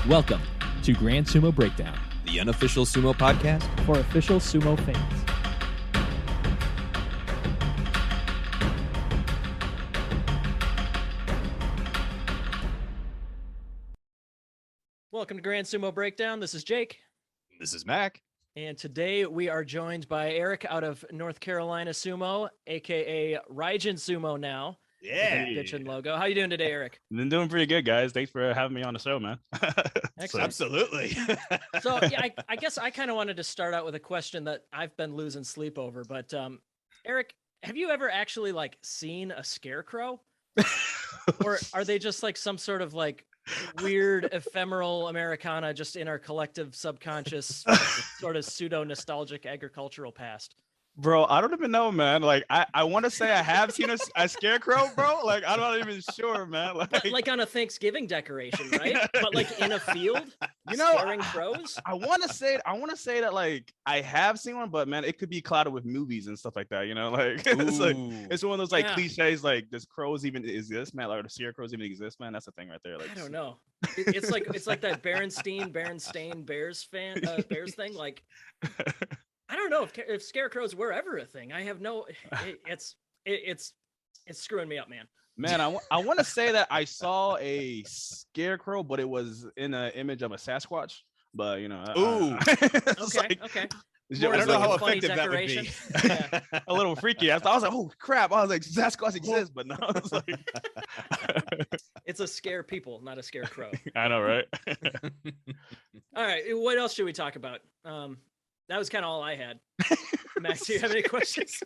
Welcome to Grand Sumo Breakdown, the unofficial sumo podcast for official sumo fans. Welcome to Grand Sumo Breakdown. This is Jake. This is Mac. And today we are joined by Eric out of North Carolina Sumo, aka Raijin Sumo now. Yeah. Bitchin' logo. How you doing today, Eric? Been doing pretty good, guys. Thanks for having me on the show, man. Excellent. Absolutely. So yeah, I guess I kind of wanted to start out with a question that I've been losing sleep over. But Eric, have you ever actually like seen a scarecrow? Or are they just like some sort of like weird ephemeral Americana just in our collective subconscious sort of pseudo nostalgic agricultural past? Bro, I don't even know, man. Like, I want to say I have seen a scarecrow, bro. Like, I'm not even sure, man. Like on a Thanksgiving decoration, right? But like in a field, you know, scaring crows. I want to say that like I have seen one, but man, it could be clouded with movies and stuff like that. You know, like it's like it's one of those like cliches. Like, does crows even exist, man? Like, do scarecrows even exist, man? That's the thing right there. Like, I don't know. It's like that Berenstain Bears Bears thing. Like, I don't know if scarecrows were ever a thing. I have no. It's screwing me up, man. Man, I want to say that I saw a scarecrow, but it was in an image of a Sasquatch. But you know, okay. I don't know how effective that would be. Yeah. A little freaky. I was like, oh crap! I was like, Sasquatch exists, but no, it's like It's a scare people, not a scarecrow. I know, right? All right, what else should we talk about? That was kind of all I had. Max, do you have any questions?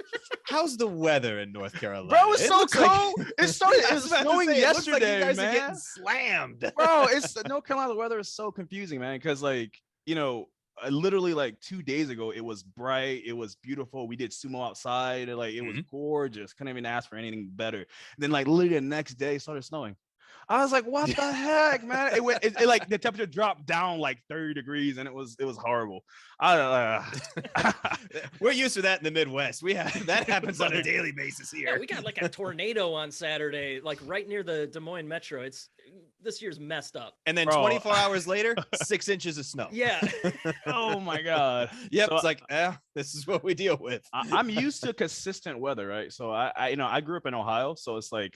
How's the weather in North Carolina? Bro, it's so cold. Like... It was snowing yesterday, you guys man. are getting slammed. Bro, North Carolina weather is so confusing, man. Because like, you know, literally like 2 days ago, it was bright, it was beautiful. We did sumo outside, like it was gorgeous. Couldn't even ask for anything better. And then like literally the next day, it started snowing. I was like, what the heck, man? It like the temperature dropped down like 30 degrees and it was horrible. We're used to that in the Midwest. That happens on a daily basis here. Yeah, we got like a tornado on Saturday, like right near the Des Moines Metro. This year's messed up. And then 24 hours later, 6 inches of snow. Yeah. Oh my God. Yep. So, it's like, this is what we deal with. I'm used to consistent weather, right? So I grew up in Ohio, so it's like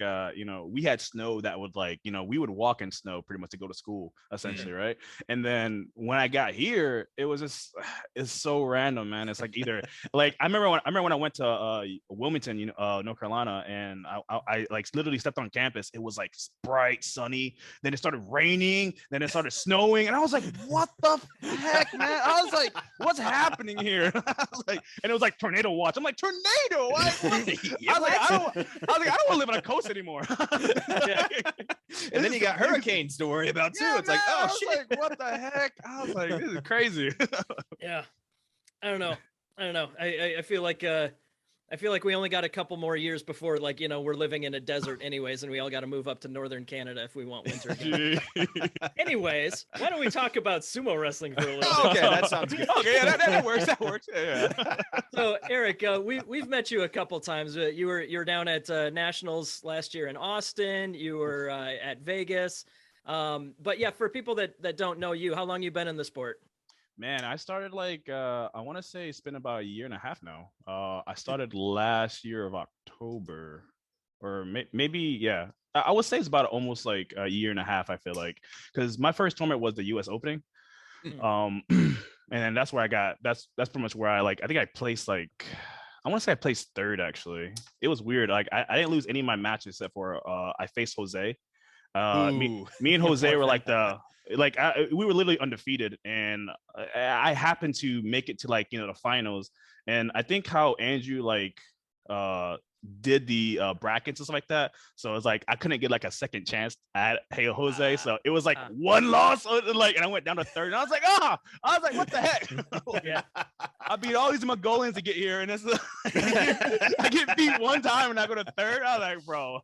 we had snow that would like, we would walk in snow pretty much to go to school, essentially, right? And then when I got here, it was just it's so random, man. It's like either like I remember when I went to Wilmington, North Carolina, and I like literally stepped on campus. It was like bright, sunny. Then it started raining. Then it started snowing, and I was like, "What the heck, man?" I was like, "What's happening here?" I was like, and it was like tornado watch. I'm like, tornado. I was like, I don't want to live on a coast anymore. And then you got hurricanes to worry about too. It's man, like, oh shit, like, what the heck? I was like, this is crazy. Yeah, I don't know. I feel like we only got a couple more years before, like, we're living in a desert anyways, and we all got to move up to northern Canada if we want winter again. Anyways, why don't we talk about sumo wrestling for a little bit? Okay, that sounds good. Okay, yeah, that works. That works. Yeah. So, Eric, we've met you a couple times. You were down at Nationals last year in Austin. You were at Vegas. But yeah, for people that don't know you, how long you been in the sport? Man, I started like I want to say it's been about a year and a half now. I started last year of October, or maybe yeah. I would say it's about almost like a year and a half. I feel like because my first tournament was the U.S. Opening, and then that's where I got. That's pretty much where I think I placed like. I want to say I placed third actually. It was weird. Like I didn't lose any of my matches except for I faced Jose. Me and Jose were like we were literally undefeated, and I happened to make it to like the finals. And I think how Andrew like did the brackets and stuff like that, so it's like I couldn't get like a second chance at Jose, so it was like one loss, like, and I went down to third, and I was like what the heck. Yeah. I beat all these Mongolians to get here, and it's I get beat one time and I go to third. I was like, bro,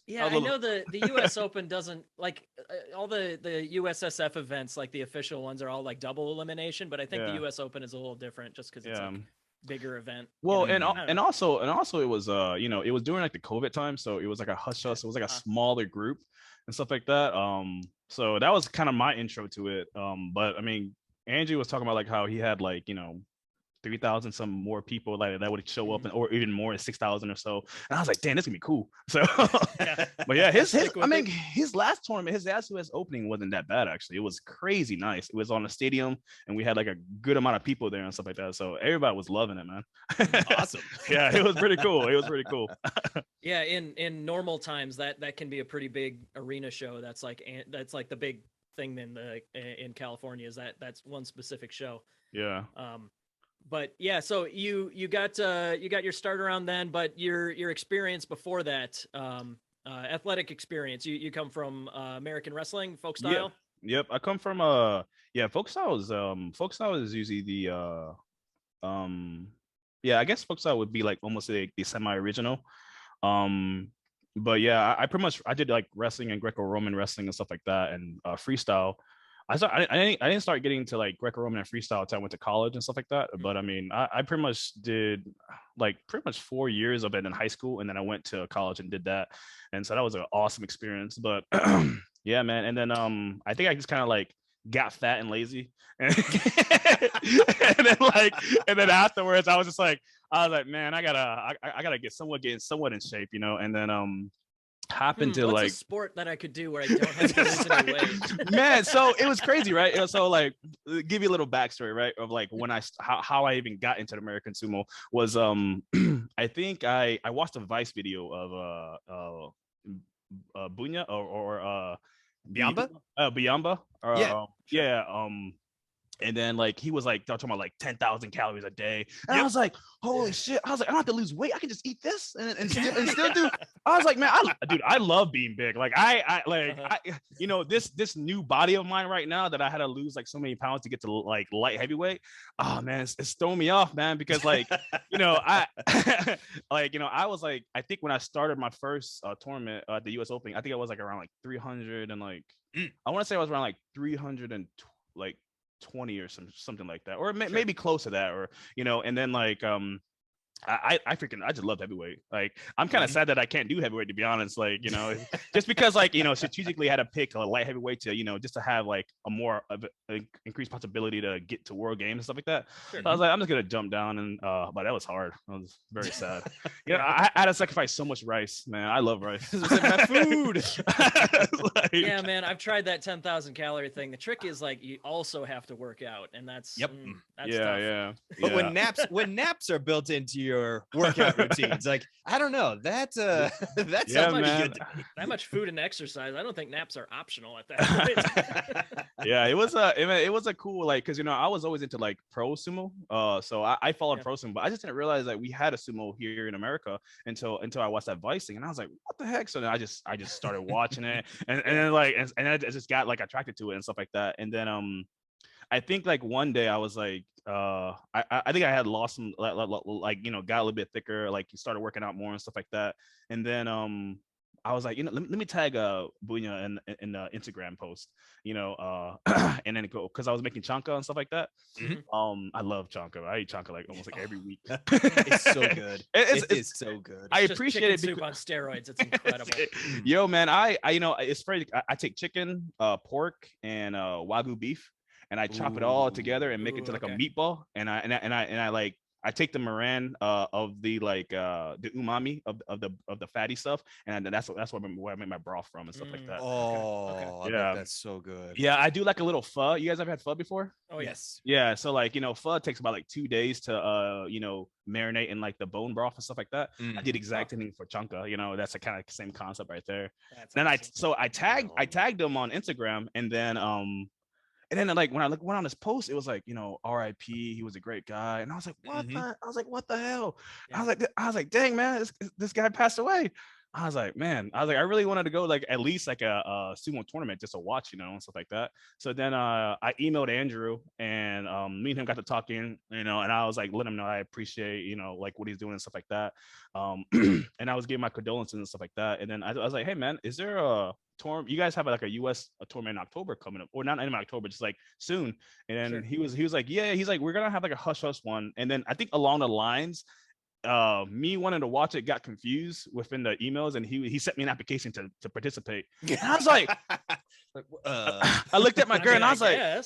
yeah, I know the U.S. Open doesn't like all the USSF events, like the official ones are all like double elimination, but I think the U.S. Open is a little different just because it's like bigger event. Well, and also it was it was during like the COVID time, so it was like a hush hush. It was like a smaller group and stuff like that. So that was kind of my intro to it. But I mean, Andrew was talking about like how he had like 3,000 some more people like that would show up, and or even more, 6,000 or so. And I was like, damn, this gonna be cool. So, but yeah, his I mean, his last tournament, his US opening wasn't that bad actually. It was crazy nice. It was on a stadium, and we had like a good amount of people there and stuff like that. So everybody was loving it, man. Awesome. Yeah, it was pretty cool. It was pretty cool. Yeah, in normal times that can be a pretty big arena show. That's like the big thing in California, is that's one specific show. Yeah. But yeah, so you got your start around then, but your experience before that, athletic experience, you come from American wrestling, folk style. Yep, I come from folk style is usually the I guess folk style would be like almost the semi-original. But yeah, I did like wrestling and Greco-Roman wrestling and stuff like that, and freestyle. I didn't start getting into like Greco-Roman and freestyle until I went to college and stuff like that. But I mean, I pretty much did like pretty much 4 years of it in high school, and then I went to college and did that, and so that was an awesome experience. But yeah, man. And then I think I just kind of like got fat and lazy, and, and then afterwards I was like, man, I gotta get somewhat in shape, and then happened to what's like a sport that I could do where I don't have to lose any weight? Man, so it was crazy, right? So like, give you a little backstory, right? Of like when how I even got into American Sumo was I think I watched a Vice video of Bunya or Biamba? Biamba. Sure. And then like he was like talking about like 10,000 calories a day, and I was like, holy shit! I was like, I don't have to lose weight. I can just eat this and still do. I was like, man, I love being big. Like I this new body of mine right now that I had to lose like so many pounds to get to like light heavyweight. Oh man, it's throwing me off, man, because like I I was like, I think when I started my first tournament at the US Open, I think I was like around like 300 and like I want to say I was around like 300 and like 20 or something like that, or maybe close to that, or and then like I just love heavyweight. Like I'm kind of sad that I can't do heavyweight, to be honest. Like just because like strategically I had to pick a light heavyweight to just to have like a more of an increased possibility to get to World Games and stuff like that. Sure. So I was like, I'm just gonna jump down, and but that was hard. I was very sad. I had to sacrifice so much rice, man. I love rice. It was like my food. Like, yeah, man, I've tried that 10,000 calorie thing. The trick is like you also have to work out, and that's that's tough. But when naps are built into your workout routines, like I don't know, that sounds pretty good to me. That much food and exercise, I don't think naps are optional at that point. Yeah, it was a cool, like, because I was always into like pro sumo, so I followed pro sumo, but I just didn't realize that we had a sumo here in America until I watched that Vice thing, and I was like, what the heck? So then I just started watching it, and then like and I just got like attracted to it and stuff like that, and then I think like one day I was like, I think I had lost some, like got a little bit thicker, like started working out more and stuff like that. And then I was like, let me tag Bunya in the Instagram post, and then go, because I was making chanka and stuff like that. Mm-hmm. I love chanka. I eat chanka like almost like every week. It's so good. It's so good. I appreciate it. Soup on steroids. It's incredible. Yo, man, I it's crazy. I take chicken, pork, and Wagyu beef, and I chop it all together and make it into like a meatball, and I like I take the meringue of the like the umami of the fatty stuff, and that's where I make my broth from and stuff like that. Oh, okay. Yeah, that's so good. Yeah, I do like a little pho. You guys ever had pho before? Oh yes. Yeah, so like pho takes about like 2 days to marinate in like the bone broth and stuff like that. I did exact thing for chanka. That's a kind of same concept right there. That's then awesome. I tagged them on Instagram, and then like when I went on his post, it was like, R.I.P. He was a great guy, and I was like, what the hell? Yeah. I was like, dang, man, this guy passed away. I was like, I really wanted to go like at least like a sumo tournament just to watch, and stuff like that. So then I emailed Andrew, and me and him got to talking, and I was like, let him know I appreciate, like what he's doing and stuff like that. And I was giving my condolences and stuff like that. And then I was like, hey man, is there a tournament? You guys have like a US tournament in October coming up, or not in October, just like soon. And then he was like, yeah, he's like, we're gonna have like a hush one. And then I think along the lines, me wanting to watch it got confused within the emails, and he sent me an application to participate. And I was like, I looked at my girl and I was like, yeah,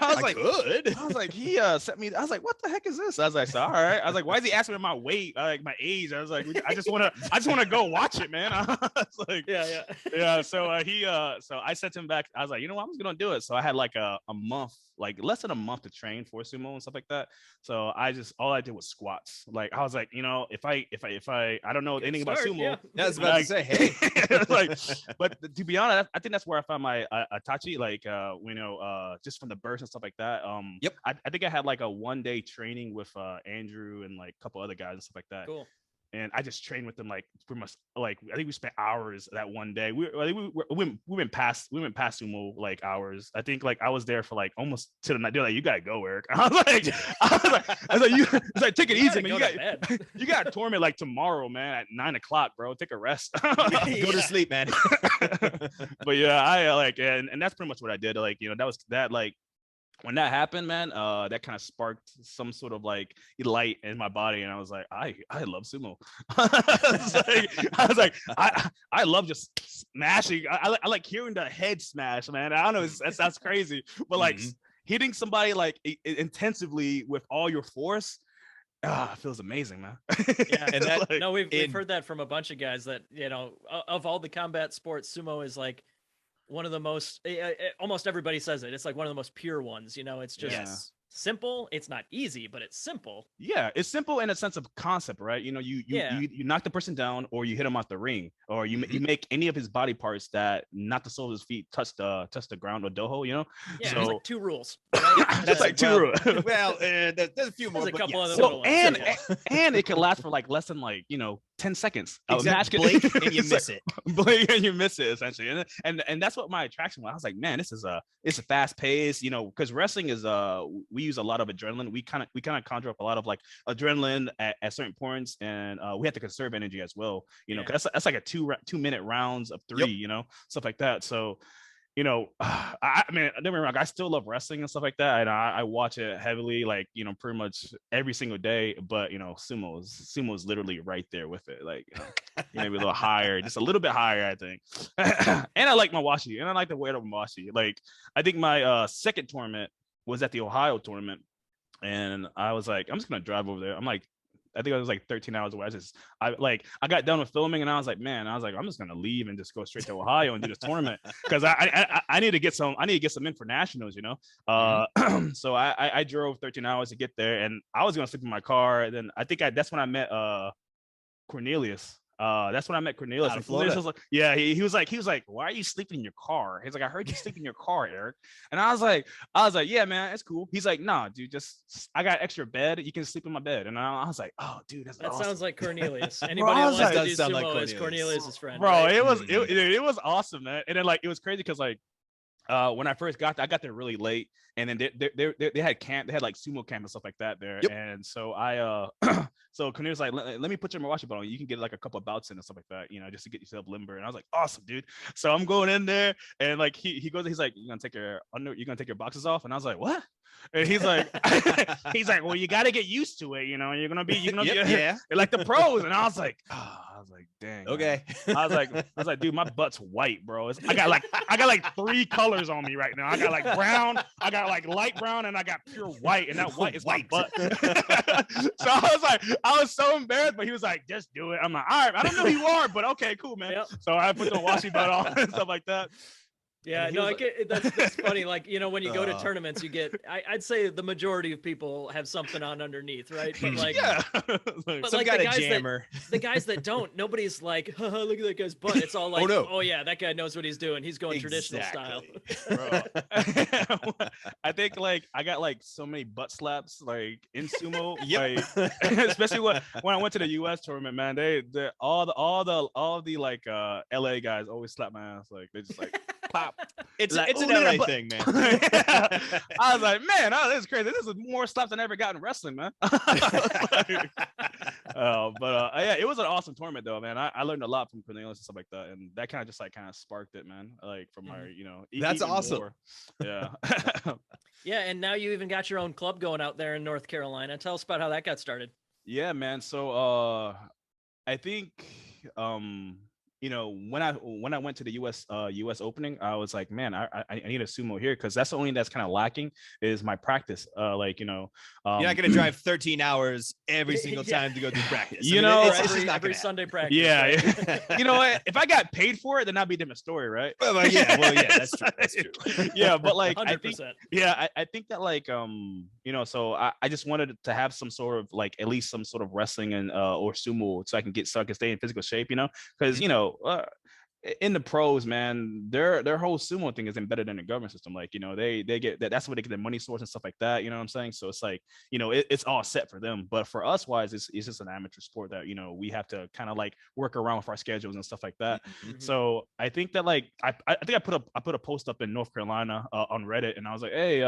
I was like, good. I was like, he sent me. I was like, what the heck is this? I was like, so, all right. I was like, why is he asking me my weight, like my age? I was like, I just want to go watch it, man. I was like, yeah. So I sent him back. I was like, you know what, I'm just gonna do it. So I had like a month, like less than a month to train for sumo and stuff like that. So all I did was squats. Like I was like, you know, if I don't know anything about sumo. Yeah, I was about to say, hey, like, but to be honest, I think that's where I found my Itachi, like just from the burst and stuff like that. Yep. I think I had like a 1-day training with Andrew and like a couple other guys and stuff like that. Cool. And I just trained with them like pretty much, like I think we spent hours that one day. We went past sumo like hours. I think like I was there for like almost to the night. They're like, you gotta go, Eric. I was like, it's like take it easy, man. You got a tournament like tomorrow, man, at 9 o'clock, bro. Take a rest. Go to sleep, man. But yeah, I like, and that's pretty much what I did. Like, you know, that was that, like, when that happened, man, that kind of sparked some sort of like light in my body, and I was like, I love sumo. I was like, I love just smashing. I like hearing the head smash, man. I don't know, that sounds crazy, but like hitting somebody like intensively with all your force. It feels amazing, man. Yeah, and that, like, no, we've heard that from a bunch of guys that, you know, of all the combat sports, sumo is like one of the most, almost everybody says it. It's like one of the most pure ones, you know, it's just simple. It's not easy, but it's simple. Yeah, it's simple in a sense of concept, right? You know, you knock the person down, or you hit him off the ring, or you make any of his body parts that not the sole of his feet touch the ground or doho, you know? Yeah, so there's like 2 rules. Right? That's like 2 rules. Well, there's a few more. There's a couple other little ones. And it can last for like less than like, you know, 10 seconds. Exactly. Blink and you miss it. Blink and you miss it, essentially. And that's what my attraction was. I was like, man, it's a fast pace, you know, because wrestling is we use a lot of adrenaline. We kind of conjure up a lot of like adrenaline at certain points, and we have to conserve energy as well, you know, because that's like a 2-minute rounds of 3, you know, stuff like that. So, you know, I mean, don't get me wrong, I still love wrestling and stuff like that, and I watch it heavily, like, you know, pretty much every single day. But, you know, sumo is literally right there with it, like, you know, maybe a little higher, just a little bit higher, I think. And I like mawashi, and I like to wear the mawashi. Like, I think my second tournament was at the Ohio tournament, and I was like, I'm just gonna drive over there. I'm like, I think it was like 13 hours away. I got done with filming, and I was like, I'm just gonna leave and just go straight to Ohio and do this tournament, because I need to get some in for nationals, you know. So I drove 13 hours to get there, and I was gonna sleep in my car. And then I think that's when I met Cornelius. That's when I met Cornelius. And Cornelius was like, yeah, he was like, why are you sleeping in your car? He's like, I heard you sleep in your car, Eric. And I was like, yeah, man, it's cool. He's like, nah, dude, I got extra bed. You can sleep in my bed. And I was like, oh, dude, that awesome. Sounds like Cornelius. Anybody bro, who wants to do sumo is Cornelius' friend. Bro, right? it was awesome, man. And then like, it was crazy because like, when I first got there, I got there really late, and then they had camp, they had like sumo camp and stuff like that there. Yep. And so so Cornelius was like, let me put your mawashi belt on. You can get like a couple of bouts in and stuff like that, you know, just to get yourself limber. And I was like, awesome, dude. So I'm going in there, and like he's like, you're gonna take your boxes off, and I was like, what? And he's like, well, you got to get used to it, you know. You're gonna be you're like the pros. And I was like, dang. Okay. Man. I was like, dude, my butt's white, bro. I got like 3 colors on me right now. I got like brown, I got like light brown, and I got pure white, and that white is my butt. So I was so embarrassed, but he was like, just do it. I'm like, all right, I don't know who you are, but okay, cool, man. Yep. So I put the washi belt on and stuff like that. Yeah, no, that's funny. Like, you know, when you go to tournaments, you get, I'd say the majority of people have something on underneath, right? But like, but some kind of jammer. The guys that don't, nobody's like, haha, look at that guy's butt. It's all like, oh yeah, that guy knows what he's doing. He's going traditional style. Bro. I think like I got like so many butt slaps like in sumo, like, especially when I went to the US tournament, man. They all the like LA guys always slap my ass. Like they just like pop. It's an LA thing, man. I was like, man, this is crazy. This is more slaps than I ever got in wrestling, man. Yeah, it was an awesome tournament though, man. I learned a lot from Cornelius and stuff like that, and that kind of just like kind of sparked it, man. Like from my, you know, that's awesome. More. Yeah. Yeah, and now you even got your own club going out there in North Carolina. Tell us about how that got started. Yeah, man. So I think when I went to the US opening, I was like, man, I need a sumo here, because that's the only thing that's kind of lacking is my practice. You're not gonna drive 13 hours every single time to go do practice. It's just not every Sunday practice. Yeah, right? You know what? If I got paid for it, then that'd be a different story, right? Well, yeah, that's true. That's true. Yeah, but like 100%. I think that like so I just wanted to have some sort of like at least some sort of wrestling and or sumo, so I can stay in physical shape, because in the pros, man, their whole sumo thing is embedded in the government system. Like, they get that, that's where they get their money source and stuff like that. You know what I'm saying? So it's like, it's all set for them. But for us wise, it's just an amateur sport that, we have to kind of like work around with our schedules and stuff like that. Mm-hmm. So I think that like, I think I put a post up in North Carolina on Reddit, and I was like, hey,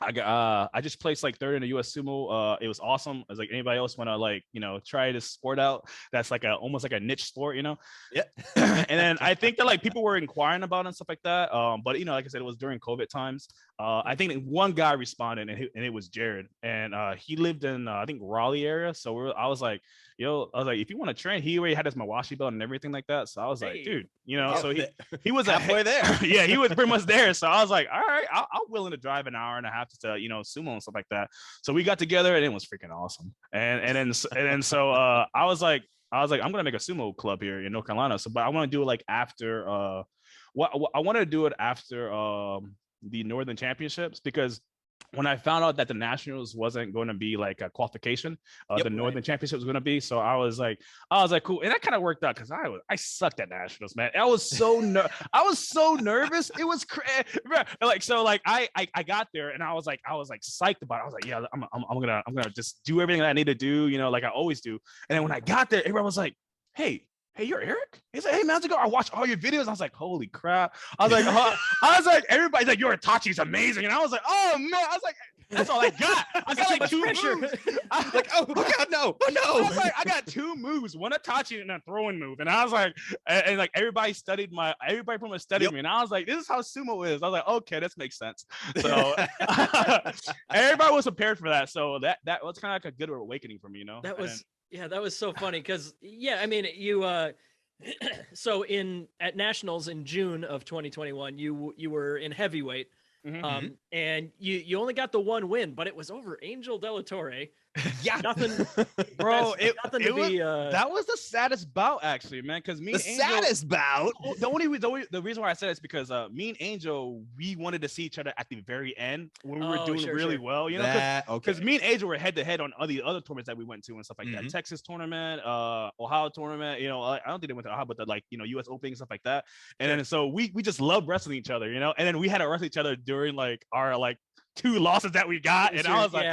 I just placed like third in the US Sumo. It was awesome. I was like, anybody else want to like, try this sport out? That's like almost like a niche sport, Yeah. And then I think that like people were inquiring about it and stuff like that. But like I said, it was during COVID times. I think one guy responded, and it was Jared, and he lived in I think Raleigh area. So I was like, if you want to train, he already had his Mawashi belt and everything like that. So I was like, dude, so he was halfway there. Yeah, he was pretty much there. So I was like, all right, I'm willing to drive an hour and a half to sumo and stuff like that. So we got together, and it was freaking awesome. And then so I was like, I'm gonna make a sumo club here in North Carolina. So, but I want to do it like after I want to do it after the Northern Championships, because when I found out that the Nationals wasn't going to be like a qualification, the Northern Championship was going to be. So I was like, cool. And that kind of worked out, because I sucked at Nationals, man. I was so nervous. It was crazy. Like, so like I got there, and I was like psyched about it. I was like, yeah, I'm gonna just do everything that I need to do, like I always do. And then when I got there, everyone was like, hey, you're Eric? He's like, hey, man, I watched all your videos. I was like, holy crap. I was like, everybody's like, your Itachi's amazing. And I was like, oh no. I was like, that's all I got. I got like 2 moves. I was like, oh God, no. Oh no. I was like, I got 2 moves, one Itachi and a throwing move. And I was like, and like everybody pretty much studied me. And I was like, this is how sumo is. I was like, okay, this makes sense. So everybody was prepared for that. So that was kind of like a good awakening for me, That was. Yeah, that was so funny, because I mean, you so at Nationals in June of 2021, you were in heavyweight. Mm-hmm. And you only got the 1 win, but it was over Angel Della Torre. Yeah, nothing, bro. That was the saddest bout, actually, man. Because me, the Angel, saddest bout. The reason why I said it is because me and Angel, we wanted to see each other at the very end when we were doing really well, because me and Angel were head to head on all the other tournaments that we went to and stuff like that. Texas tournament, Ohio tournament. I don't think they went to Ohio, but the US Open and stuff like that. And then so we just loved wrestling each other, and then we had to wrestle each other during like our 2 losses that we got, and I was like,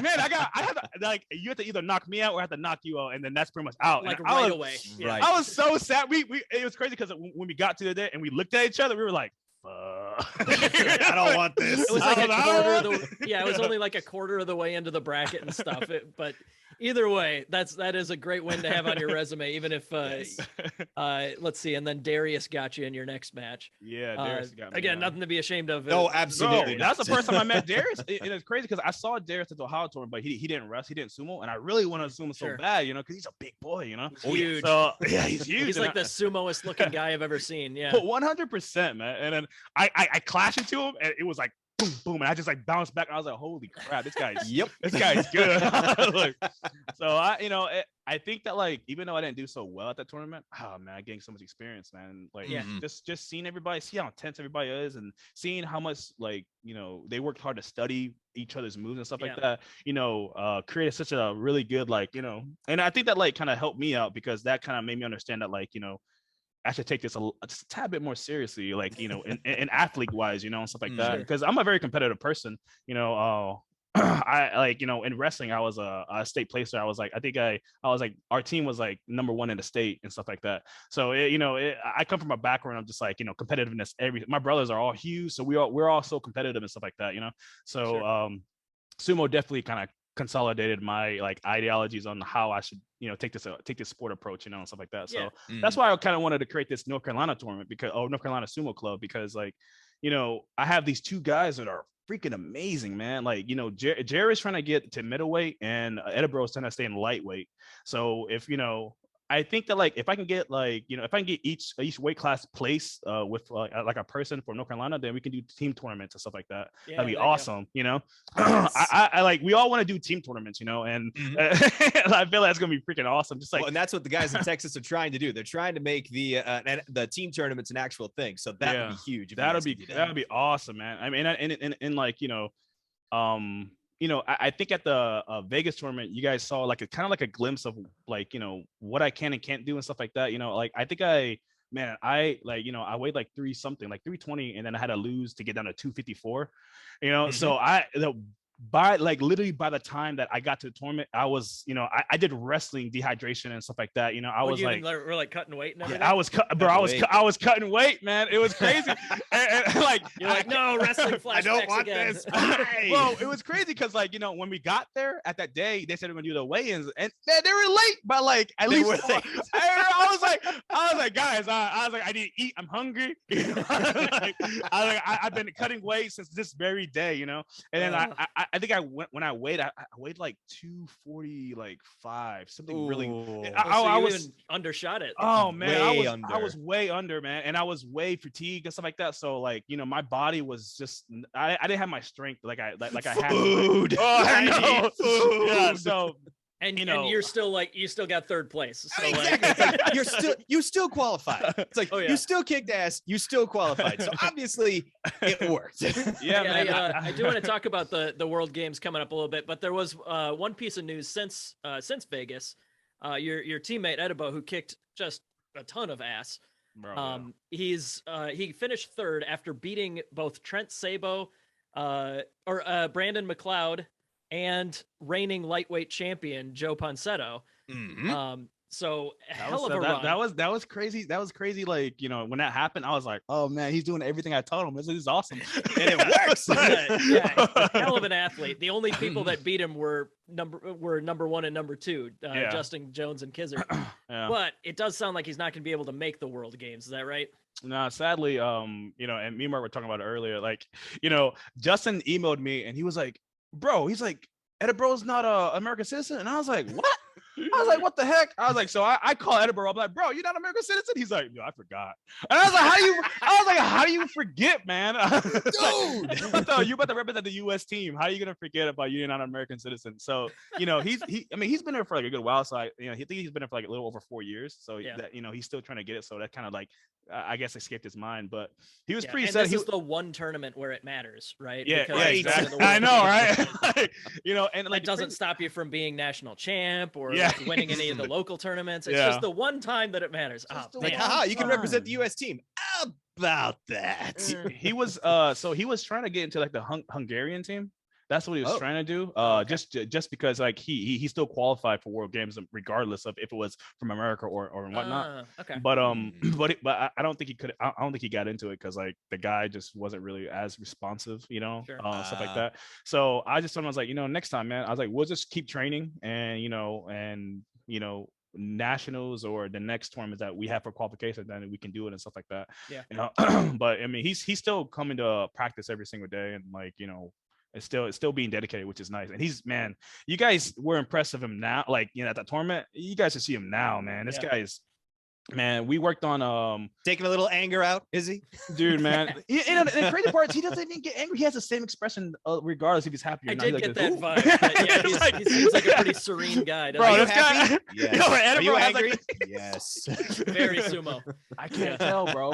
man, I have to, like, you have to either knock me out or I have to knock you out, and then that's pretty much out. Like right away. Right. I was so sad. It was crazy, because when we got to the day and we looked at each other, we were like, I don't want this. It was like a quarter of the, it was only like a quarter of the way into the bracket and stuff. But either way, that is a great win to have on your resume, even if let's see, and then Darius got you in your next match. Yeah, Darius got me. Again, nothing to be ashamed of. No, absolutely. That's the first time I met Darius. It's crazy, because I saw Darius at the Ohio tournament, but he didn't wrest, he didn't sumo, and I really wanted to sumo so bad, because he's a big boy, He's huge. So yeah, he's huge. He's like the sumoest looking guy I've ever seen. Yeah, 100%, man. And then I clashed into him, and it was like boom, boom, and I just like bounced back. And I was like, holy crap, this guy's this guy's good. So I think that like, even though I didn't do so well at that tournament, oh man, I gained so much experience, man. Like just seeing everybody, see how intense everybody is, and seeing how much like they worked hard to study each other's moves and stuff like that. Created such a really good and I think that like kind of helped me out, because that kind of made me understand that like I should take this just a tad bit more seriously, like, in athlete wise, and stuff like that. Because I'm a very competitive person, I like, in wrestling, I was a state placer. I was like, our team was like number 1 in the state and stuff like that. So, I come from a background of just like, competitiveness. My brothers are all huge. So we're all so competitive and stuff like that, So, sumo definitely kind of consolidated my like ideologies on how I should take this sport approach and stuff like that. So that's why I kind of wanted to create this North Carolina tournament, North Carolina Sumo Club, because like I have these 2 guys that are freaking amazing, man. Like Jerry's trying to get to middleweight, and Edinburgh's trying to stay in lightweight. So if I think that like if I can get like if I can get each weight class place with like a person from North Carolina, then we can do team tournaments and stuff like that. Yeah, That'd be there you go. awesome. Yes. I like we all want to do team tournaments, and I feel like that's gonna be freaking awesome. Just like, well, and that's what the guys in Texas are trying to do. They're trying to make the team tournaments an actual thing. So that would be huge. If that'd be awesome, man. I mean, and like I think at the Vegas tournament, you guys saw like a kind of like a glimpse of like what I can and can't do and stuff like that. Like I think I weighed like 320, and then I had to lose to get down to 254. So by the time that I got to the tournament, I was, I did wrestling dehydration and stuff like that. I was like, we're like cutting weight and everything. I was cutting weight, man. It was crazy. and like, you're like, no, wrestling flashbacks I don't want again. this. Well, it was crazy because like, when we got there at that day, they said we're gonna do the weigh-ins, and man, they were late by like at least. I was like, guys, I was like, I need to eat. I'm hungry. I've been cutting weight since this very day, and then I think when I weighed like 245, something really. I was even undershot it. Oh man, I was way under, man, and I was way fatigued and stuff like that. So like, my body was just I didn't have my strength like I had. Food. Oh, I know. Food. Yeah, so. And you're still like, you still got third place. So exactly. like, It's like you still qualified. It's like you still kicked ass, you still qualified. So obviously it worked. Yeah, man. I do want to talk about the World Games coming up a little bit, but there was one piece of news since Vegas. Your teammate Edibo, who kicked just a ton of ass. Bro, he finished third after beating both Trent Sabo, Brandon McLeod, and reigning lightweight champion Joe Ponsetto. So hell of a run. That was crazy. That was crazy. Like, when that happened, I was like, oh man, he's doing everything I told him. This is awesome. And it works. Hell of an athlete. The only people that beat him were number one and number two, Justin Jones and Kizzer. But it does sound like he's not going to be able to make the World Games. Is that right? No, sadly, and me and Mark were talking about it earlier. Like, Justin emailed me and he was like, bro, he's like, Edinburgh's not a American citizen. And I was like, what? I was like, what the heck? I was like, so I call Edinburgh. I'm like, bro, you're not an American citizen? He's like, yo, I forgot. And I was like, how do you forget, man? Dude, you about to represent the U.S. team. How are you gonna forget about you're not an American citizen? So, he's been there for like a good while. So I think he's been there for like a little over 4 years. So that, he's still trying to get it. So that kind of like, I guess escaped his mind, but he was pretty sad. This is the one tournament where it matters, right? Yeah, exactly. I know, right? And like, it doesn't stop you from being national champ or like winning any of the local tournaments. It's just the one time that it matters. Like, you can represent the U.S. team. About that, he was trying to get into like the Hungarian team. That's what he was trying to do. Just because like he still qualified for World Games regardless of if it was from America or whatnot. But I don't think he could. I don't think he got into it because like the guy just wasn't really as responsive, stuff like that. So I just told him, I was like, next time, man, I was like, we'll just keep training and nationals or the next tournament that we have for qualification, then we can do it and stuff like that. But I mean, he's still coming to practice every single day and like it's still being dedicated, which is nice. And he's, man, you guys were impressed of him now, like at that tournament. You guys should see him now, man. This guy is, man, we worked on taking a little anger out, is he? Dude, man. The crazy part is he doesn't even get angry. He has the same expression regardless if he's happy or not. I did get that vibe. He seems like a pretty serene guy. Bro, this guy. Yes. Are you angry? Yes. Very sumo. I can't tell, bro.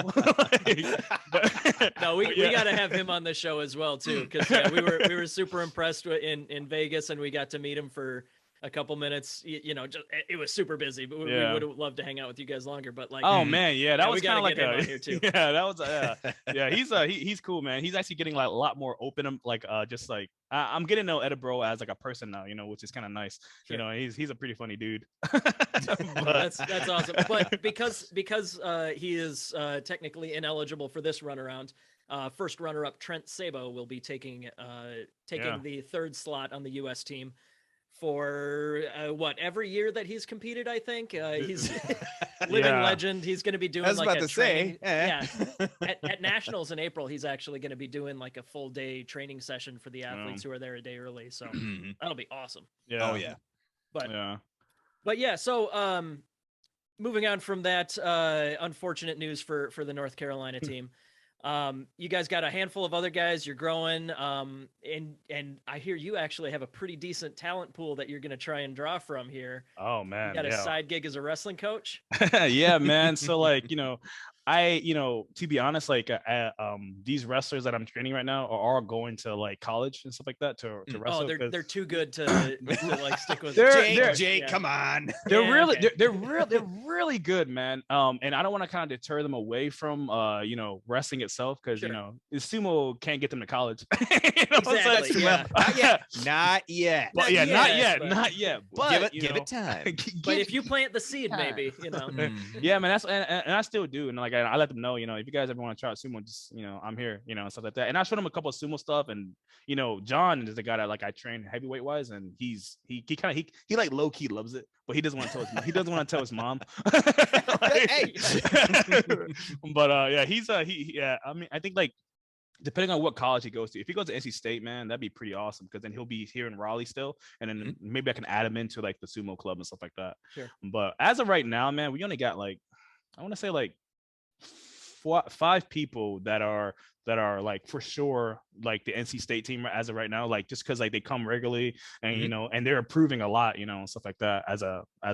No, we got to have him on the show as well too, because we were super impressed in Vegas, and we got to meet him for a couple minutes. It was super busy, but we would have loved to hang out with you guys longer. But like, oh man, that was kind of like a here too. That was he's cool, man. He's actually getting like a lot more open. Like just like I'm getting to know Edinburgh as like a person now, which is kind of nice. Sure. He's a pretty funny dude. That's awesome. But because he is technically ineligible for this run around, first runner up Trent Sabo will be taking the third slot on the U.S. team for every year that he's competed. I think he's living legend. He's going to be doing at nationals in April. He's actually going to be doing like a full day training session for the athletes who are there a day early. So that'll be awesome. Yeah. Oh yeah. But yeah. So moving on from that unfortunate news for the North Carolina team. You guys got a handful of other guys. You're growing, and I hear you actually have a pretty decent talent pool that you're going to try and draw from here. Oh man, You got a side gig as a wrestling coach. Yeah, man. So like, to be honest, like these wrestlers that I'm training right now are all going to like college and stuff like that to wrestle. Oh, they're too good to like stick with. Jake, yeah. Come on. They're they're really good, man. And I don't want to kind of deter them away from wrestling itself because sumo can't get them to college. Exactly. Not yet. But not yet. But give it time. But if you plant the seed, maybe Yeah, man. That's and I still do, and like I let them know, if you guys ever want to try out sumo, just I'm here, and stuff like that. And I showed them a couple of sumo stuff, and John is the guy that like I train heavyweight wise, and he like low key loves it, but he doesn't want to tell his mom. Hey. But I mean, I think like depending on what college he goes to, if he goes to NC State, man, that'd be pretty awesome because then he'll be here in Raleigh still, and then maybe I can add him into like the sumo club and stuff like that. Sure. But as of right now, man, we only got like I want to say like 5 people that are like for sure like the NC State team as of right now, like just because like they come regularly and and they're improving a lot, and stuff like that as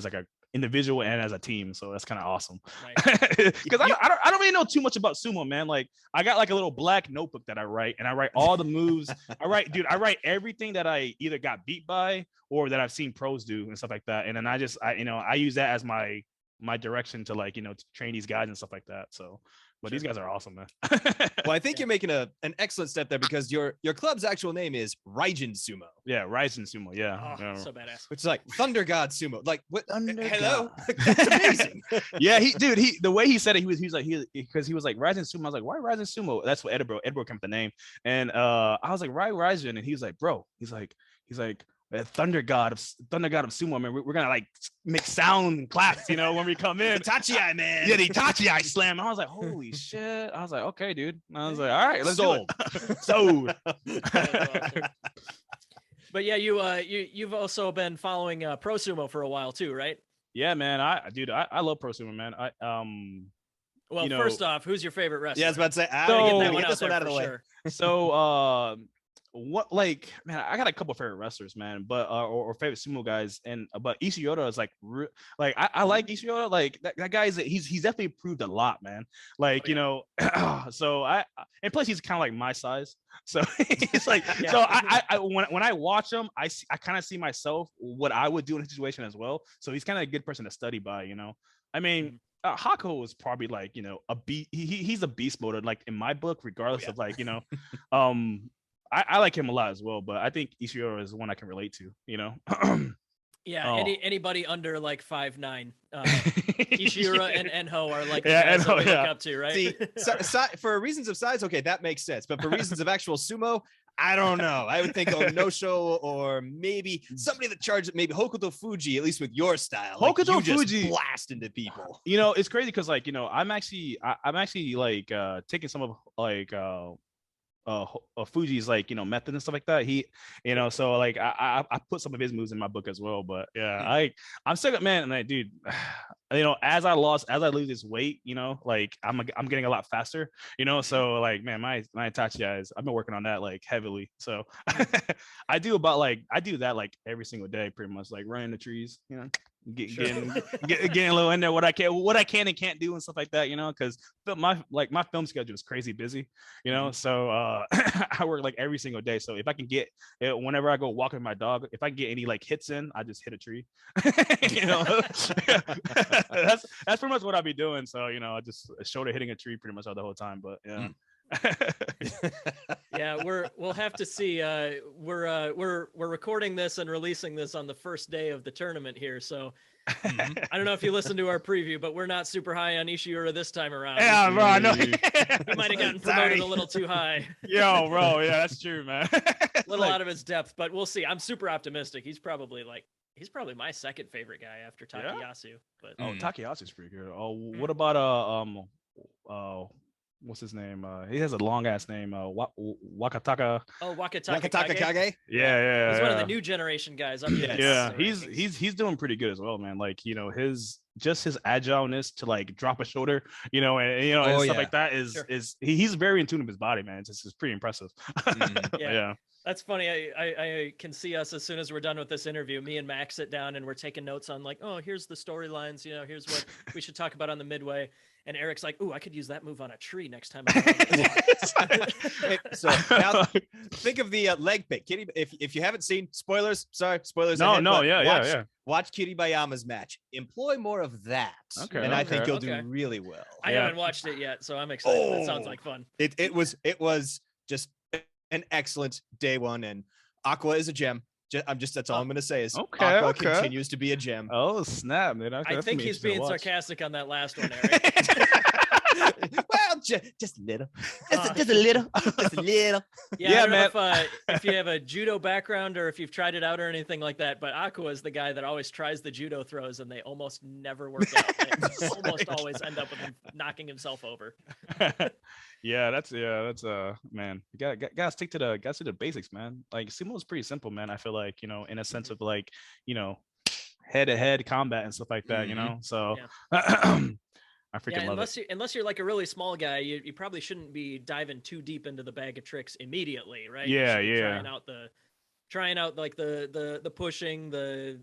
like a individual and as a team. So that's kind of awesome because I don't really know too much about sumo, man. Like I got like a little black notebook that I write, and I write all the moves. I write everything that I either got beat by or that I've seen pros do and stuff like that, and then I use that as my direction to like to train these guys and stuff like that. So but these guys are awesome, man. Well, I think you're making an excellent step there because your club's actual name is Raijin Sumo. Yeah, Raijin Sumo. Yeah. Oh, so badass. Which is like Thunder God Sumo. Like what? Hello. God. That's amazing. Yeah, he the way he said it, he was like because he was like Raijin Sumo. I was like, why Raijin Sumo? That's what Edinburgh came up with the name, and I was like, why Raijin? And he was like, bro, he's like. Thunder God of sumo, man. We're gonna like make sound and claps, when we come in. The Tachi-ai, man. Yeah, the Tachi-ai slam. I was like, holy shit. I was like, okay, dude. And I was like, all right, let's do it. Sold. But yeah, you've also been following pro sumo for a while too, right? Yeah, man. I love pro sumo, man. Well, first off, who's your favorite wrestler? Yeah, I was about to say, get this one out of the way. Sure. So what like man, I got a couple of favorite wrestlers, man, but or favorite sumo guys, and but Ishiyoda is like I like Ishiyoda, like that guy he's definitely improved a lot, man. Like so and plus he's kind of like my size, so it's like so I when I watch him, I kind of see myself what I would do in a situation as well. So he's kind of a good person to study by, I mean. Hako is probably like a beast. He's a beast mode, like in my book, regardless of like I like him a lot as well, but I think Ishiyoda is one I can relate to, Yeah, anybody under like 5'9", Ishiura and Enho are like the guys that we look up to, right? See, for reasons of size, okay, that makes sense. But for reasons of actual sumo, I don't know. I would think Onosho or maybe somebody that charges maybe Hokuto Fuji, at least with your style. Hokuto like, Fuji just blast into people. It's crazy because like I'm actually like taking some of like Fuji's like method and stuff like that. He so like I put some of his moves in my book as well. But yeah, I'm still man, and like dude, as I lose this weight, like I'm getting a lot faster, so like man, my Itachi eyes, I've been working on that like heavily. So I do that like every single day, pretty much, like running the trees, getting a little in there what I can and can't do and stuff like that, because my film schedule is crazy busy, so I work like every single day. So if I can get whenever I go walking with my dog, if I can get any like hits in, I just hit a tree. That's pretty much what I'll be doing. So I just shoulder hitting a tree pretty much all the whole time. But yeah. Yeah, we'll have to see. We're recording this and releasing this on the first day of the tournament here, so I don't know if you listened to our preview, but we're not super high on Ishiura this time around. Yeah, bro, I know. He might have gotten promoted a little too high. Yo, bro, yeah, that's true, man. A little out of his depth, but we'll see. I'm super optimistic. He's probably my second favorite guy after Takayasu. But Takayasu's pretty good. Oh, what about what's his name? He has a long ass name. Wakataka. Oh, Wakataka Kage. Yeah. He's one of the new generation guys. Yeah, he's doing pretty good as well, man. Like his just his agileness to like drop a shoulder, and stuff like that he's very in tune with his body, man. It's pretty impressive. Yeah. That's funny. I can see us as soon as we're done with this interview. Me and Max sit down and we're taking notes on like, oh, here's the storylines. Here's what we should talk about on the midway. And Eric's like, ooh, I could use that move on a tree next time. So now think of the leg pick, Kitty. If you haven't seen spoilers, spoilers. Watch Kiribayama's match. Employ more of that, and I think you'll do really well. I haven't watched it yet, so I'm excited. That sounds like fun. It was just an excellent day one, and Aqua is a gem. That's all I'm going to say is Aqua continues to be a gem. Oh, snap, man. I think he's being sarcastic on that last one, Eric. Well, just a little. Just a little. Just a little. Yeah, man. If you have a judo background or if you've tried it out or anything like that, but Aqua is the guy that always tries the judo throws and they almost never work out. They almost always end up with him knocking himself over. That's man. You gotta stick to the basics, man. Like sumo is pretty simple, man. I feel like, in a sense of like, head-to-head combat and stuff like that, So I freaking love it. Unless you're like a really small guy, you probably shouldn't be diving too deep into the bag of tricks immediately, right? Trying out like the pushing, the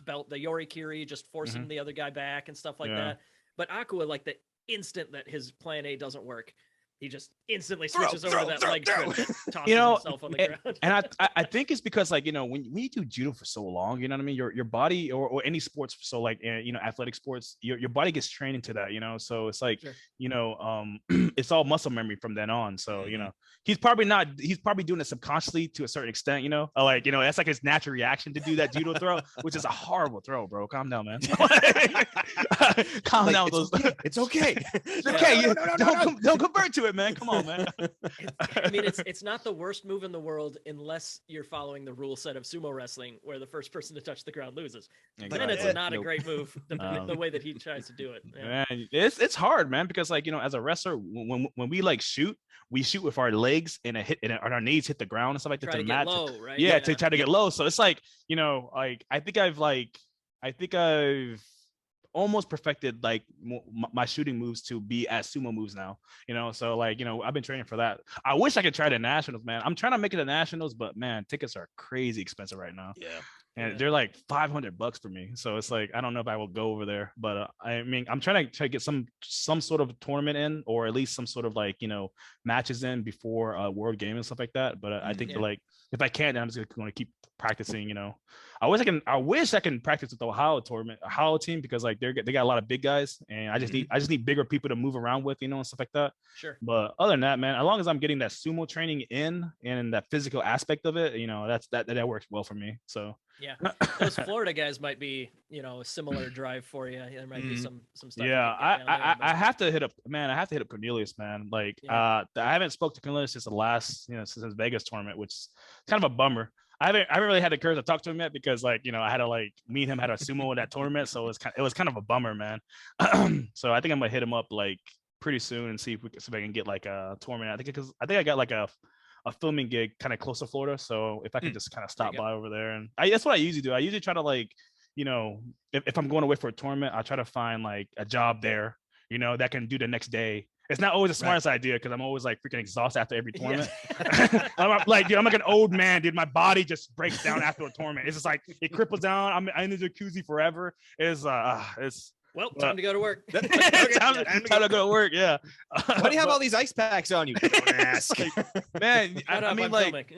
belt, the yorikiri, just forcing the other guy back and stuff like that. But Aqua, like the instant that his plan A doesn't work, he just instantly switches over to that leg trip, tosses himself on the ground. And I think it's because like, when you do judo for so long, you know what I mean? Your body or any sports, so like, athletic sports, your body gets trained into that, so it's like, it's all muscle memory from then on. So, he's probably doing it subconsciously to a certain extent, that's like his natural reaction to do that judo throw, which is a horrible throw, bro. Calm down, man. Calm down. It's okay. It's okay. Don't convert to it, man. Come on, man. It's not the worst move in the world unless you're following the rule set of sumo wrestling where the first person to touch the ground loses. Exactly. Then it's not a great move the way that he tries to do it. Man, it's hard, man, because like, as a wrestler, when we like shoot, we shoot with our legs and our knees hit the ground and stuff like that to match. Low, right? Yeah, to try to get low. So it's like, like I think I've almost perfected like my shooting moves to be as sumo moves now, so like, I've been training for that. I wish I could try the nationals, man. I'm trying to make it to nationals, but man, tickets are crazy expensive right now. And they're like $500 for me, so it's like I don't know if I will go over there, but I'm trying to get some sort of tournament in, or at least some sort of like matches in before World Game and stuff like that. But I think like if I can, then I'm just going to keep practicing. I wish I can practice with the Ohio team, because like they got a lot of big guys, and I just need bigger people to move around with, and stuff like that. Sure. But other than that, man, as long as I'm getting that sumo training in and that physical aspect of it, that works well for me. So. Yeah, those Florida guys might be, a similar drive for you. There might be some stuff. Yeah, I have to hit up, man. I have to hit up Cornelius, man. Like, I haven't spoke to Cornelius since the last, since his Vegas tournament, which is kind of a bummer. I haven't really had the courage to talk to him yet, because like, I had to like meet him at a sumo in that tournament, so it was kind of a bummer, man. So I think I'm gonna hit him up like pretty soon and see if I can get like a tournament. I think I got like a filming gig kind of close to Florida, so if I could just kind of stop by over there, and that's what I usually do. I usually try to like, if I'm going away for a tournament, I try to find like a job there, that can do the next day. It's not always the smartest idea, because I'm always like freaking exhausted after every tournament. I'm like, dude, I'm like an old man, dude. My body just breaks down after a tournament. It's just like it cripples down. I'm in the jacuzzi forever. It's well, time to go to work. Time to go to work. Yeah. Why do you have all these ice packs on you? Don't ask. Man, I mean, like,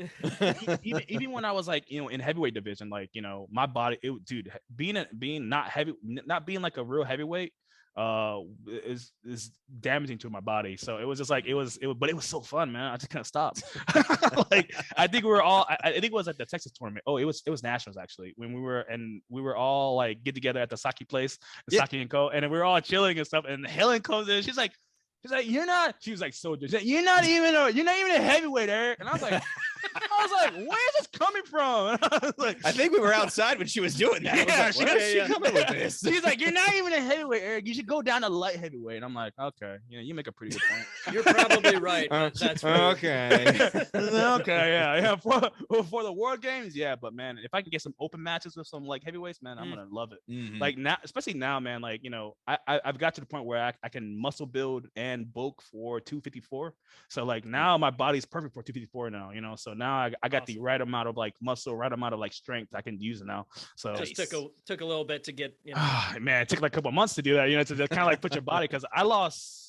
even when I was like, in heavyweight division, like, my body, dude, not being like a real heavyweight, is damaging to my body. So it was just like but it was so fun, man. I just couldn't stop. Like I think it was at the Texas tournament. Oh, it was nationals actually, when we were all like get together at the Saki place, Saki and Co, and we were all chilling and stuff, and Helen comes in, she's like, she was like, so you're not even a heavyweight, Eric. And I was like, I was like, where's this coming from? I was like, I think we were outside when she was doing that. Yeah, I was like, where's she coming with this? She's like, you're not even a heavyweight, Eric. You should go down to light heavyweight. And I'm like, okay, you make a pretty good point. You're probably right. But that's weird. Okay. Okay, yeah. For the World Games, yeah. But man, if I can get some open matches with some like heavyweights, man, I'm gonna love it. Mhm. Like now, especially now, man. Like I've got to the point where I can muscle build and bulk for 254. So like now my body's perfect for 254 now. So now I got the right amount of like muscle, right amount of like strength I can use it now. So just took a little bit to get. Man, it took like a couple of months to do that. To kind of like put your body, because I lost.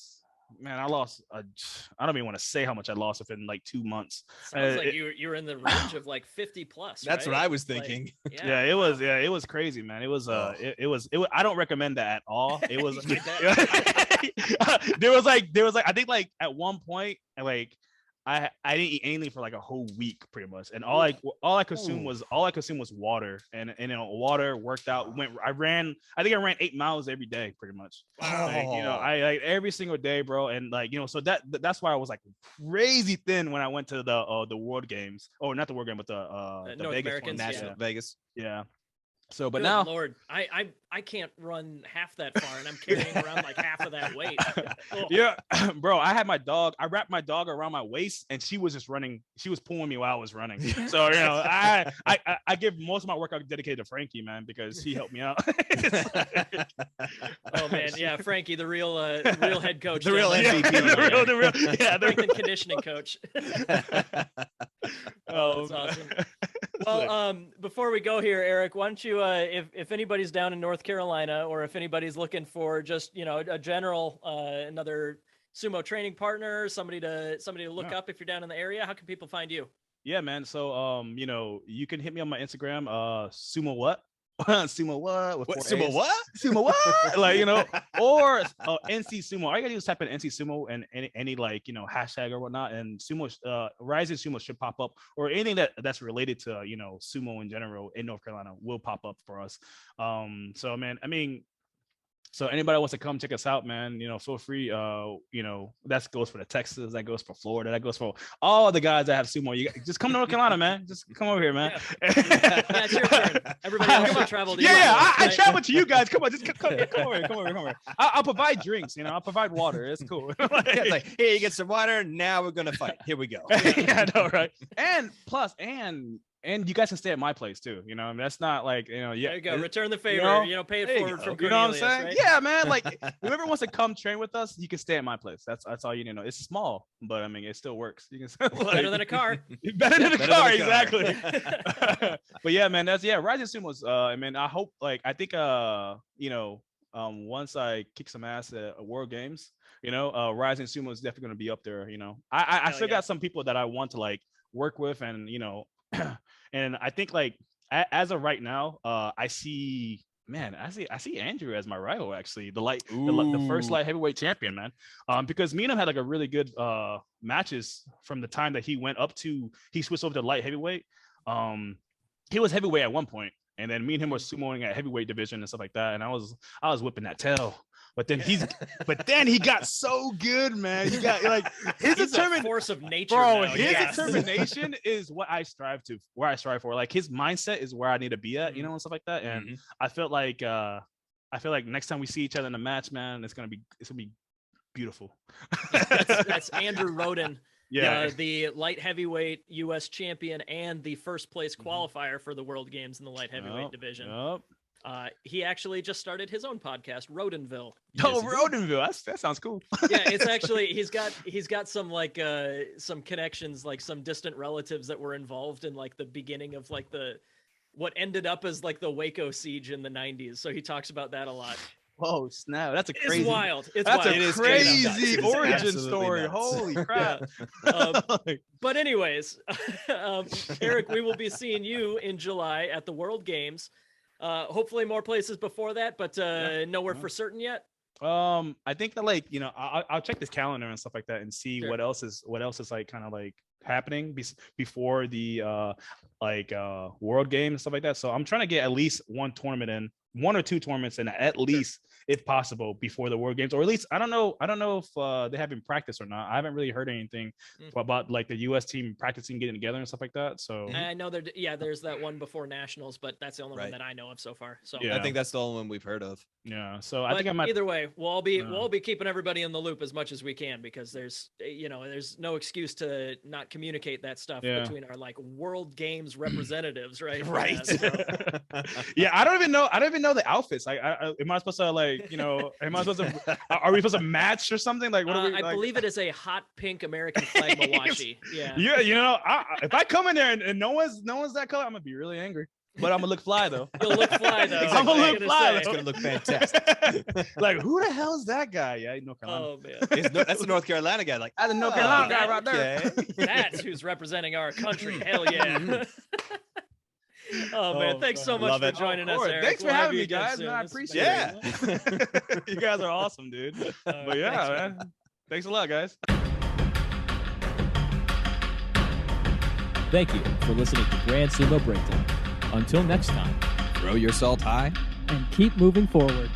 I don't even want to say how much I lost within like 2 months. Sounds like you were in the range of like 50 plus. That's right? what I was thinking. Like, it was crazy, man. It was it was I don't recommend that at all. It was there was like I think like at one point like I didn't eat anything for like a whole week pretty much, and all I consumed was water, and water worked out. I think I ran 8 miles every day pretty much. Wow. Like, I like every single day, bro, and like so that's why I was like crazy thin when I went to the World Games, or not the World Game, but the North Vegas Americans, National Vegas. Yeah. So, but Good now, Lord, I can't run half that far, and I'm carrying around like half of that weight. Oh. Yeah, bro, I wrapped my dog around my waist, and she was just running. She was pulling me while I was running. So I give most of my workout dedicated to Frankie, man, because he helped me out. Oh man, yeah, Frankie, the real head coach, The real MVP. the real strength and conditioning coach. Oh, that's awesome. Well, before we go here, Eric, why don't you, if anybody's down in North Carolina, or if anybody's looking for just a general another sumo training partner, somebody to look up if you're down in the area, how can people find you? Yeah, man. So you can hit me on my Instagram, sumo what? Sumo what? With What? 4 Sumo A's. what? Sumo what? Like, or NC Sumo. All you gotta do is type in NC Sumo and any like hashtag or whatnot, and Sumo Raijin Sumo should pop up, or anything that's related to sumo in general in North Carolina will pop up for us. So man, so anybody wants to come check us out, man, feel free. That goes for the Texas, that goes for Florida, that goes for all the guys that have sumo. You just come to North Carolina, man. Just come over here, man. Yeah, it's your turn. Everybody else should travel to you. I travel to you guys. Come on, just come over here. I'll provide drinks, I'll provide water. It's cool. It's like, here, you get some water. Now we're gonna fight. Here we go. Yeah, I know, right? And plus, and you guys can stay at my place too. That's not like There you go. Return the favor. Pay it forward from Cornelius. You know what I'm saying? Right? Yeah, man. Like whoever wants to come train with us, you can stay at my place. That's all you need to know. It's small, but it still works. You can better than a car. Better than a car, exactly. But yeah, man. Raijin Sumo's. I hope I think once I kick some ass at World Games, Raijin Sumo is definitely going to be up there. I still got some people that I want to work with, and and I think as of right now, I see Andrew as my rival, actually, the first light heavyweight champion, man. Because me and him had a really good matches from the time that he switched over to light heavyweight. He was heavyweight at one point, and then me and him were sumoing at heavyweight division and stuff like that. And I was whipping that tail. But then he got so good, man. He got his determination, force of nature, bro. now. His determination is what I strive for. Like his mindset is where I need to be at, and stuff like that. And I felt like next time we see each other in a match, man, it's gonna be beautiful. That's Andrew Roden. Yeah, the light heavyweight U.S. champion and the first place qualifier for the World Games in the light heavyweight division. Yep. He actually just started his own podcast, Rodenville. Rodenville. That sounds cool. Yeah, it's actually he's got some some connections, some distant relatives that were involved in the beginning of what ended up as the Waco siege in the 90s. So he talks about that a lot. Whoa, snap! That's crazy. It's wild. That's wild. a crazy origin absolutely story. nuts. Holy crap! But anyways, Eric, we will be seeing you in July at the World Games. Hopefully more places before that, but nowhere for certain yet. I think that I'll check this calendar and stuff like that and see what else is kind of happening before the World Game and stuff like that. So I'm trying to get at least one or two tournaments in at least if possible, before the World Games, or at least I don't know if they have been practiced or not. I haven't really heard anything about like the U.S. team practicing, getting together and stuff like that. So I know there's that one before nationals, but that's the only one that I know of so far. So Yeah. I think that's the only one we've heard of. yeah, so but I think I might. either way, we'll all be keeping everybody in the loop as much as we can, because there's no excuse to not communicate that stuff between our like World Games representatives, right? Right. Yeah, so. Yeah, I don't even know the outfits. Like, am I supposed to like, am I supposed to? Are we supposed to match or something? Like, what are we? I believe it is a hot pink American flag mawashi. Yeah. Yeah, if I come in there and no one's that color, I'm gonna be really angry. But I'm gonna look fly though. You'll look fly though. I'm gonna look fly. It's gonna look fantastic. Like, who the hell is that guy? Yeah, North Carolina. Oh man. That's the North Carolina guy. Like, That's the North Carolina guy right there. That's who's representing our country. Hell yeah. Oh man, thanks so much for joining us, Eric. Thanks for We'll have having you me, again guys. soon. Man, I This has appreciate been it. great. You guys are awesome, dude. But yeah, thanks, man. Thanks a lot, guys. Thank you for listening to Grand Sumo Breakdown. Until next time, throw your salt high. and keep moving forward.